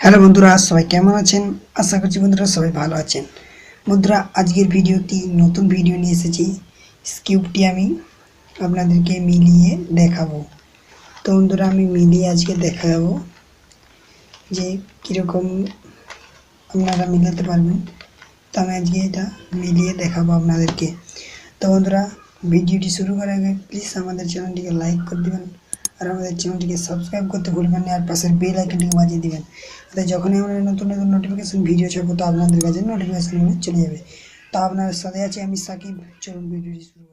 Hello বন্ধুরা, সবাই কেমন আছেন? আশা করছি বন্ধুরা সবাই ভালো আছেন। বন্ধুরা, আজকের ভিডিওটি নতুন ভিডিও নিয়ে এসেছি। স্ক্রিপ্টটি আমি আপনাদেরকে মিলিয়ে দেখাবো। তো বন্ধুরা, আমি মিলিয়ে আজকে দেখাবো যে কীরকম আপনারা মিলাতে পারবেন। তো আমি আজকে এটা মিলিয়ে দেখাবো আপনাদেরকে। তো বন্ধুরা, ভিডিওটি শুরু করার আগে প্লিজ আমাদের চ্যানেলটিকে লাইক করে দেবেন আর আমাদের চ্যানেলটিকে সাবস্ক্রাইব করতে ভুলবেন না, আর পাশের বেল আইকনটিকে বাজিয়ে দিবেন। তাই যখনই আমরা নতুন নতুন নোটিফিকেশন ভিডিও ছাড়বো তো আপনাদের কাছে নোটিফিকেশন চলে যাবে। তো আপনার সাথে আছি আমি সাকিব। চলুন ভিডিওটি শুরু।